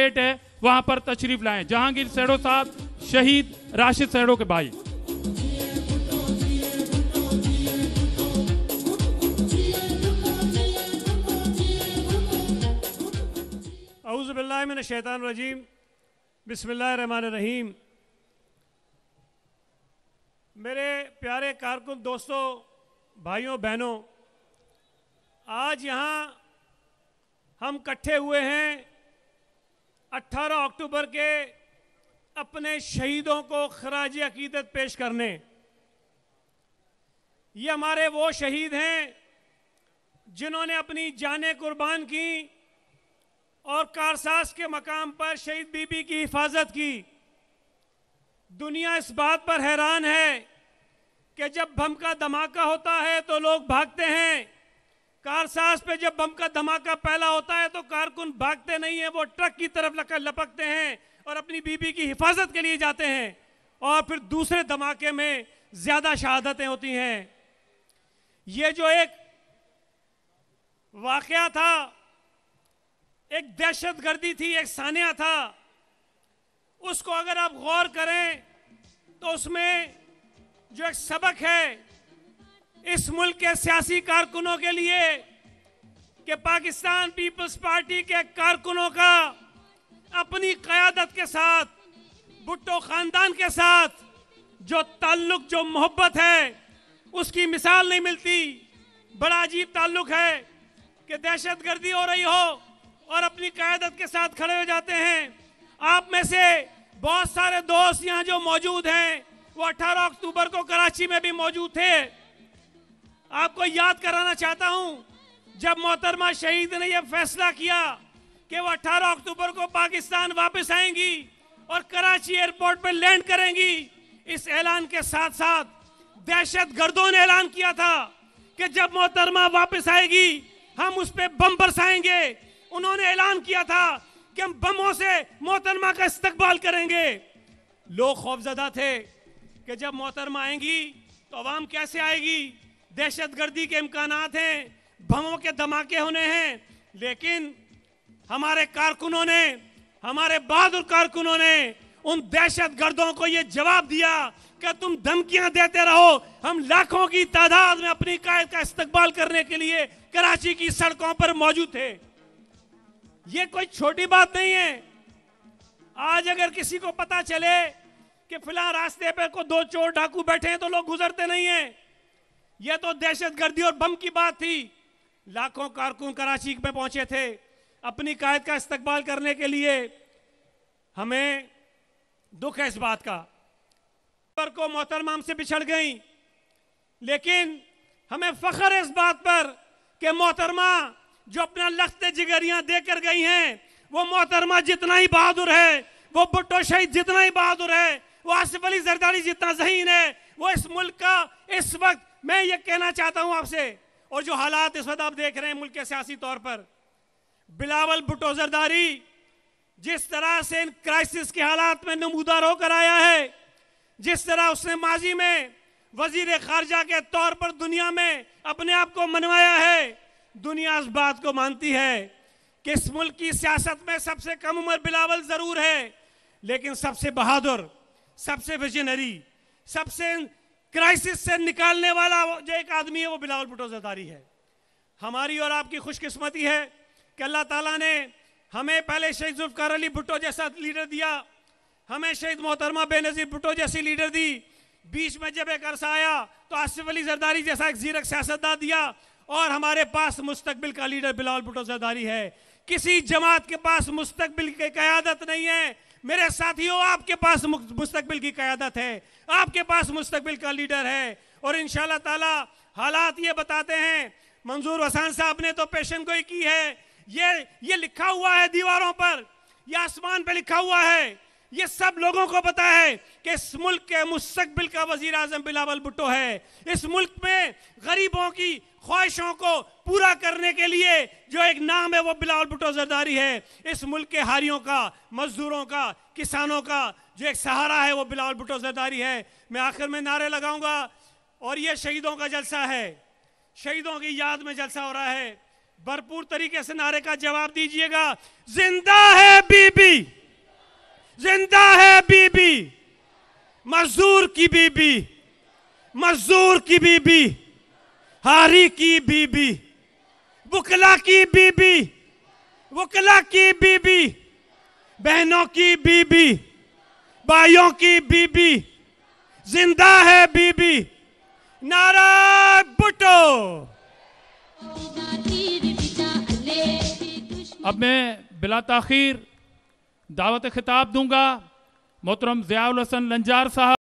Mandate है वहां पर तशरीफ लाएं। जहांगीर सेठो साहब, शहीद राशिद सेठो के भाई। औज़ु बिल्लाहि मिनश शैतानिर रजीम, बिस्मिल्लाहिर रहमानिर रहीम। मेरे प्यारे कारकुन दोस्तों, भाइयों बहनों, आज यहाँ हम इकट्ठे हुए हैं 18 अक्टूबर के अपने शहीदों को खराज अकीदत पेश करने। ये हमारे वो शहीद हैं जिन्होंने अपनी जानें कुर्बान की और कारसाज के मकाम पर शहीद बीबी की हिफाजत की। दुनिया इस बात पर हैरान है कि जब बम का धमाका होता है तो लोग भागते हैं, कारसाज पे जब बम का धमाका पहला होता है तो कारकुन भागते नहीं हैं, वो ट्रक की तरफ लपकते हैं और अपनी बीबी की हिफाजत के लिए जाते हैं। और फिर दूसरे धमाके में ज्यादा शहादतें होती हैं। ये जो एक वाकया था, एक दहशतगर्दी थी, एक सानिया था, उसको अगर आप गौर करें तो उसमें जो एक सबक है इस मुल्क के सियासी कारकुनों के लिए कि पाकिस्तान पीपल्स पार्टी के कारकुनों का अपनी क़यादत के साथ, भुट्टो खानदान के साथ जो ताल्लुक, जो मोहब्बत है, उसकी मिसाल नहीं मिलती। बड़ा अजीब ताल्लुक है कि दहशतगर्दी हो रही हो और अपनी क़यादत के साथ खड़े हो जाते हैं। आप में से बहुत सारे दोस्त यहाँ जो मौजूद हैं वो 18 अक्टूबर को कराची में भी मौजूद थे। आपको याद कराना चाहता हूं, जब मोहतरमा शहीद ने यह फैसला किया कि वो 18 अक्टूबर को पाकिस्तान वापस आएंगी और कराची एयरपोर्ट पर लैंड करेंगी, इस ऐलान के साथ साथ दहशतगर्दों ने ऐलान किया था कि जब मोहतरमा वापस आएगी हम उस पर बम बरसाएंगे। उन्होंने ऐलान किया था कि हम बमों से मोहतरमा का इस्तकबाल करेंगे। लोग खौफजदा थे कि जब मोहतरमा आएंगी तो अवाम कैसे आएगी, दहशतगर्दी के इम्कानात हैं, बमों के धमाके होने हैं। लेकिन हमारे कारकुनों ने, हमारे बहादुर कारकुनों ने उन दहशतगर्दों को यह जवाब दिया कि तुम धमकियां देते रहो, हम लाखों की तादाद में अपनी कायद का इस्तकबाल करने के लिए कराची की सड़कों पर मौजूद थे। ये कोई छोटी बात नहीं है। आज अगर किसी को पता चले कि फिलहाल रास्ते पे को 2 चोर डाकू बैठे हैं तो लोग गुजरते नहीं हैं। यह तो दहशतगर्दी और बम की बात थी। लाखों कारकुन कराची में पहुंचे थे अपनी कायद का इस्तकबाल करने के लिए। हमें दुख है इस बात का को मोहतरमा हमसे बिछड़ गई, लेकिन हमें फख्र है इस बात पर कि मोहतरमा जो अपना लख्त जिगरियां देकर गई हैं, वो मोहतरमा जितना ही बहादुर है, वो भुट्टो शहीद जितना ही बहादुर है, वो आसिफ अली जरदारी जितना ज़हीन है, वो इस मुल्क का इस वक्त, मैं ये कहना चाहता हूं आपसे, और जो हालात इस वक्त आप देख रहे हैं मुल्क के सियासी तौर पर, बिलावल भुट्टो जरदारी जिस तरह से इन क्राइसिस के हालात में नमूदार होकर आया है, जिस तरह उसने माजी में वजीर खारजा के तौर पर दुनिया में अपने आप को मनवाया है, दुनिया इस बात को मानती है कि इस मुल्क की सियासत में सबसे कम उम्र बिलावल जरूर है, लेकिन सबसे बहादुर, सबसे विजनरी, सबसे क्राइसिस से निकालने वाला जो एक आदमी है वो बिलावल भुट्टो जरदारी है। हमारी और आपकी खुशकिस्मती है कि अल्लाह ताला ने हमें पहले शहीद जुल्फकार अली भुट्टो जैसा लीडर दिया, हमें शहीद मोहतरमा बेनज़ीर भुट्टो जैसी लीडर दी, बीच में जब एक अरसा आया तो आसिफ अली जरदारी जैसा एक ज़ीरक सियासतदान दिया, और हमारे पास मुस्तकबिल का लीडर बिलावल भुट्टो जरदारी है। किसी जमात के पास मुस्तकबिल की क़यादत नहीं है मेरे साथियों, आपके पास मुस्तकबिल की क़यादत है, आपके पास मुस्तकबिल का लीडर है। और इंशाअल्लाह ताला हालात ये बताते हैं, मंजूर हसन साहब ने तो पेशन गोई की है, ये लिखा हुआ है दीवारों पर, ये आसमान पे लिखा हुआ है, ये सब लोगों को पता है कि इस मुल्क के मुस्तकबिल का वजीर आजम बिलावल भुट्टो है। इस मुल्क में गरीबों की ख्वाहिशों को पूरा करने के लिए जो एक नाम है वो बिलावल भुट्टो जरदारी है। इस मुल्क के हारियों का, मजदूरों का, किसानों का जो एक सहारा है वो बिलावल भुट्टो जरदारी है। मैं आखिर में नारे लगाऊंगा, और ये शहीदों का जलसा है, शहीदों की याद में जलसा हो रहा है। भरपूर तरीके से नारे का जवाब दीजिएगा। जिंदा है बीबी, जिंदा है बीबी, मजदूर की बीबी, मजदूर की बीबी, हारी की बीबी, वकला की बीबी, वकला की बीबी, बहनों की बीबी, भाइयों की बीबी, जिंदा है बीबी। नारा भुट्टो। अब मैं बिला ताखीर दावत खिताब दूंगा मोहतरम ज़ियाउल हसन लंजार साहब।